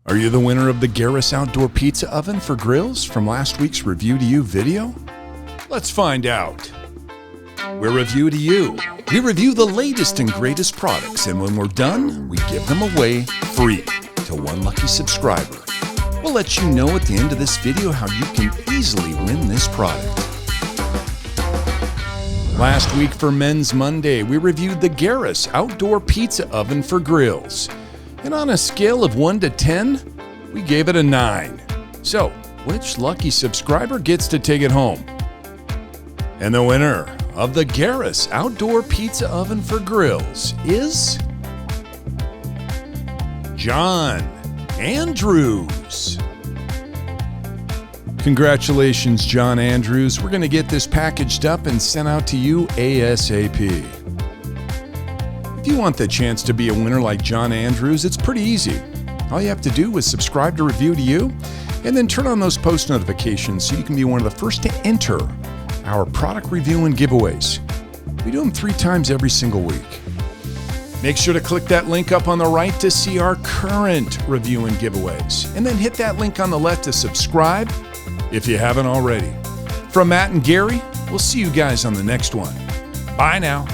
Are you the winner of the Geras outdoor pizza oven for grills from last week's Review to You video? Let's find out. We're Review to You. We review the latest and greatest products, and when we're done, we give them away free to one lucky subscriber. We'll let you know at the end of this video how you can easily win this product. Last week for Men's Monday, we reviewed the Geras outdoor pizza oven for grills. And on a scale of 1 to 10, we gave it a 9. So, which lucky subscriber gets to take it home? And the winner of the Geras outdoor pizza oven for grills is John Andrews. Congratulations, John Andrews. We're going to get this packaged up and sent out to you ASAP. If you want the chance to be a winner like John Andrews, it's pretty easy. All you have to do is subscribe to Review to You and then turn on those post notifications so you can be one of the first to enter our product review and giveaways. We do them 3 times every single week. Make sure to click that link up on the right to see our current review and giveaways, and then hit that link on the left to subscribe if you haven't already. From Matt and Gary, we'll see you guys on the next one. Bye now.